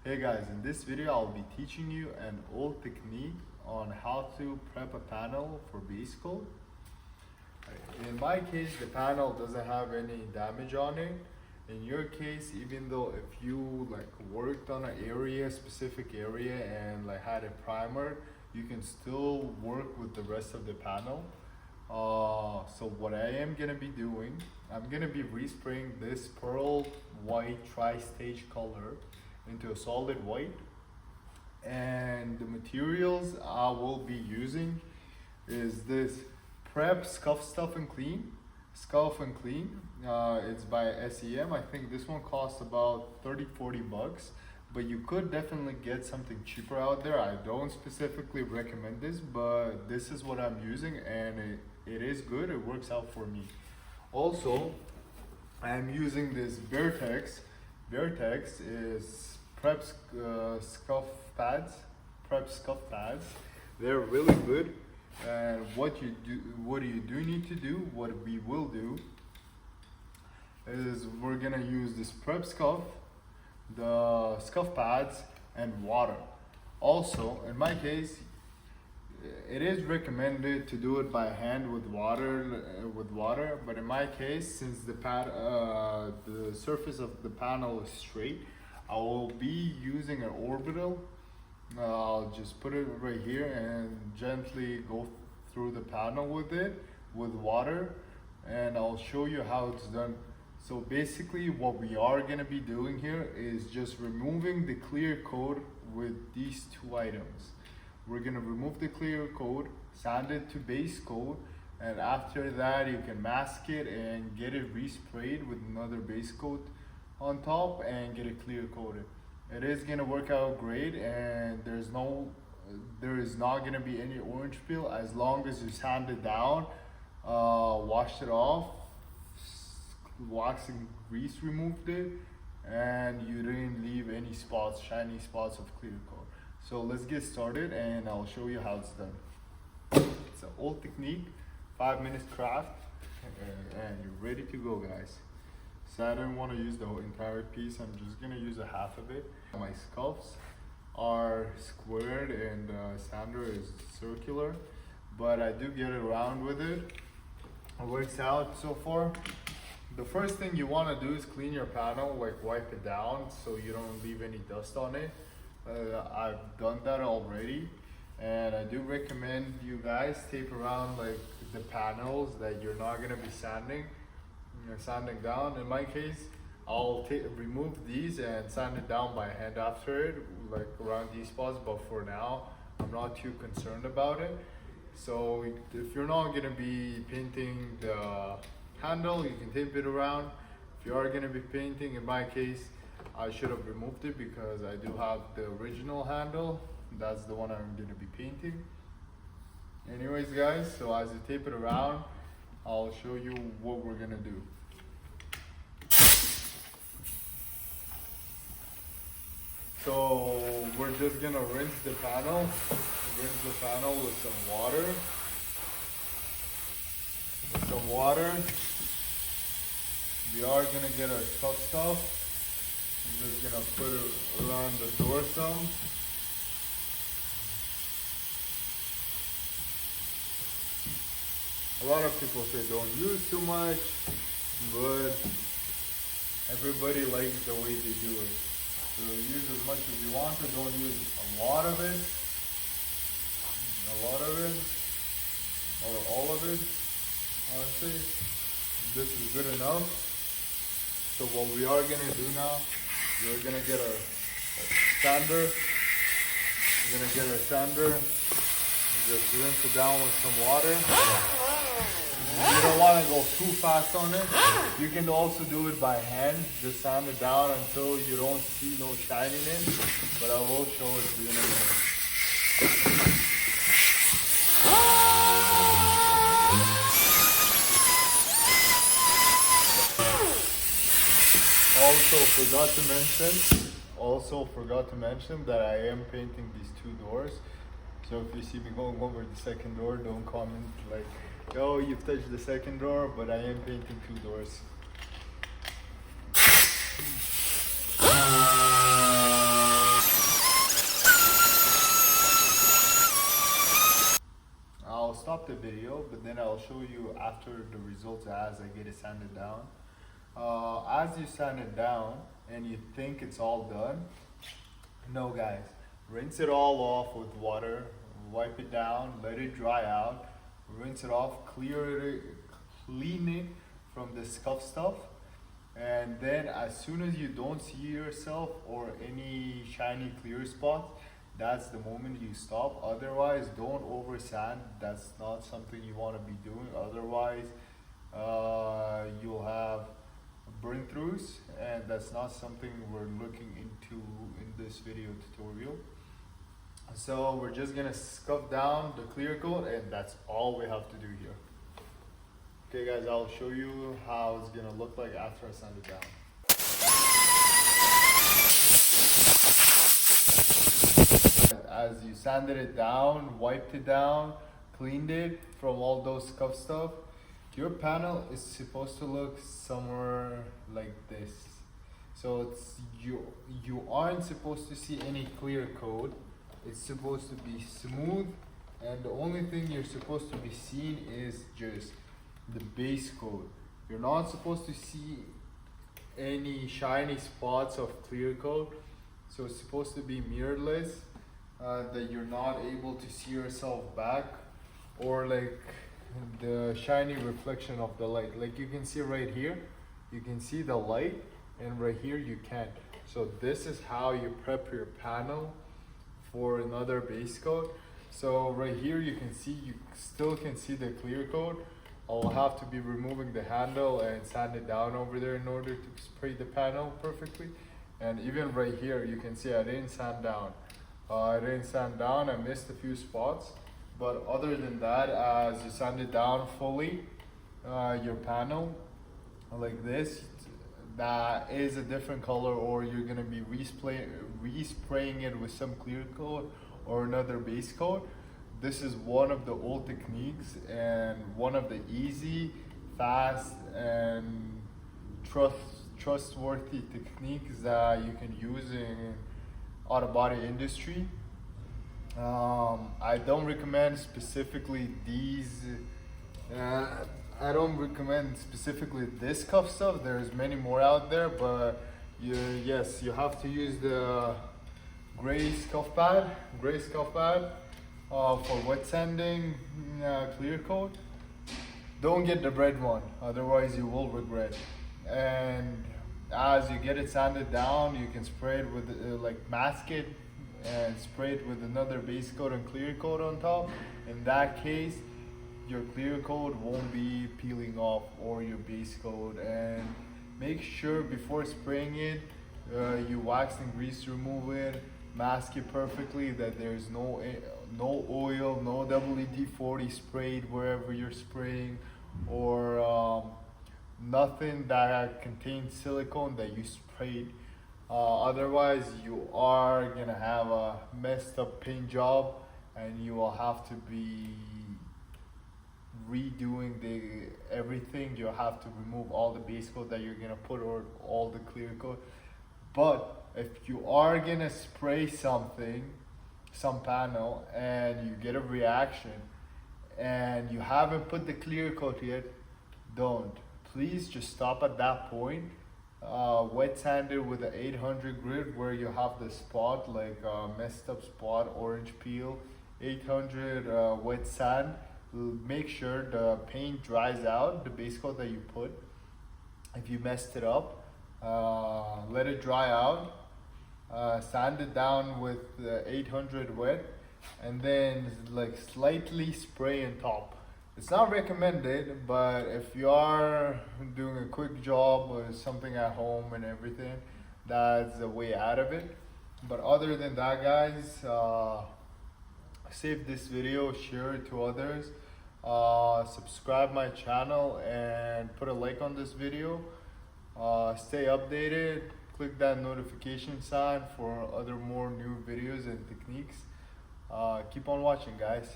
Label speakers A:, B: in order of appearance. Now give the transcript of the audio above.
A: Hey guys, in this video I'll be teaching you an old technique on how to prep a panel for base coat. In my case, the panel doesn't have any damage on it. In your case, even though if you worked on an area, specific area, and had a primer, you can still work with the rest of the panel. So what I am gonna be doing, I'm gonna be respraying this pearl white tri-stage color into a solid white, and the materials I will be using is this Prep Scuff Stuff and Clean. Scuff and Clean. It's by SEM. I think this one costs about 30-40 bucks, but you could definitely get something cheaper out there. I don't specifically recommend this, but this is what I'm using, and it is good. It works out for me. Also, I'm using this Vertex. Vertex is Prep Scuff Pads. Prep Scuff Pads. They're really good. And what you do need to do, what we will do, is we're gonna use this Prep Scuff, the scuff pads, and water. Also, in my case, it is recommended to do it by hand with water, but in my case, since the surface of the panel is straight, I will be using an Orbital. I'll just put it right here and gently go through the panel with it with water, and I'll show you how it's done. So basically what we are going to be doing here is just removing the clear coat with these two items. We're going to remove the clear coat, sand it to base coat, and after that you can mask it and get it resprayed with another base coat on top and get it clear coated. It is gonna work out great, and there is not gonna be any orange peel as long as you sand it down, washed it off, wax and grease removed it, and you didn't leave any spots, shiny spots of clear coat. So let's get started and I'll show you how it's done. It's an old technique, 5 minutes craft, and you're ready to go, guys. So I don't want to use the whole entire piece, I'm just going to use a half of it. My scuffs are squared and sander is circular, but I do get around with it. It works out so far. The first thing you want to do is clean your panel, wipe it down so you don't leave any dust on it. I've done that already, and I do recommend you guys tape around the panels that you're not going to be sanding down. In my case, I'll remove these and sand it down by hand after it, around these spots, but for now I'm not too concerned about it. So if you're not going to be painting the handle, you can tape it around. If you are going to be painting, in my case, I should have removed it because I do have the original handle. That's the one I'm going to be painting. Anyways guys, so as you tape it around, I'll show you what we're gonna do. So we're just gonna rinse the panel with some water. We are gonna get our Scuff Stuff. I'm just gonna put it around the door some. A lot of people say don't use too much, but everybody likes the way they do it. So use as much as you want, but don't use a lot of it, or all of it. Honestly, this is good enough. So what we are gonna do now, we're gonna get our sander. Just rinse it down with some water. You don't want to go too fast on it. You can also do it by hand. Just sand it down until you don't see no shining in. But I will show it to you in a minute. Also forgot to mention that I am painting these two doors. So if you see me going over the second door, don't comment yo, you've touched the second door, but I am painting two doors. stop the video, but then I'll show you after the results as I get it sanded down. As you sand it down and you think it's all done, no guys, rinse it all off with water, wipe it down, let it dry out, rinse it off, clean it from the scuff stuff, and then as soon as you don't see yourself or any shiny clear spots, that's the moment you stop. Otherwise, don't over sand. That's not something you want to be doing. Otherwise, you'll have burn throughs, and that's not something we're looking into in this video tutorial. So we're just gonna scuff down the clear coat, and that's all we have to do here. Okay guys, I'll show you how it's gonna look like after I sand it down. As you sanded it down, wiped it down, cleaned it from all those scuff stuff, your panel is supposed to look somewhere like this. So it's you aren't supposed to see any clear coat. It's supposed to be smooth, and the only thing you're supposed to be seeing is just the base coat. You're not supposed to see any shiny spots of clear coat. So it's supposed to be mirrorless, that you're not able to see yourself back, or like the shiny reflection of the light. Like you can see right here, you can see the light, and right here you can't. So this is how you prep your panel for another base coat. So right here you can see, you still can see the clear coat. I'll have to be removing the handle and sand it down over there in order to spray the panel perfectly. And even right here you can see I didn't sand down. I missed a few spots, but other than that, as you sand it down fully, your panel like this, that is a different color, or you're gonna be respraying it with some clear coat or another base coat. This is one of the old techniques and one of the easy, fast, and trustworthy techniques that you can use in auto body industry. I don't recommend specifically these. I don't recommend specifically this Scuff Stuff. There's many more out there, but yes, you have to use the gray scuff pad for wet sanding clear coat. Don't get the red one, otherwise you will regret. And as you get it sanded down, you can spray it with like mask it and spray it with another base coat and clear coat on top. In that case, your clear coat won't be peeling off, or your base coat. And make sure before spraying it, you wax and grease remove it, mask it perfectly, that there's no oil, no WD-40 sprayed wherever you're spraying, or nothing that contains silicone that you sprayed. Otherwise you are gonna have a messed up paint job, and you will have to be redoing everything. You'll have to remove all the base coat that you're gonna put, or all the clear coat. But if you are gonna spray some panel, and you get a reaction and you haven't put the clear coat yet, don't. Please just stop at that point. Wet sand it with an 800 grit where you have the spot, like messed up spot, orange peel. 800 wet sand. Make sure the paint dries out, the base coat that you put. If you messed it up, let it dry out. Sand it down with 800 wet, and then like slightly spray on top. It's not recommended, but if you are doing a quick job or something at home and everything, that's the way out of it. But other than that, guys, save this video, share it to others, subscribe my channel, and put a like on this video. Stay updated, click that notification sign for more new videos and techniques. Keep on watching, guys.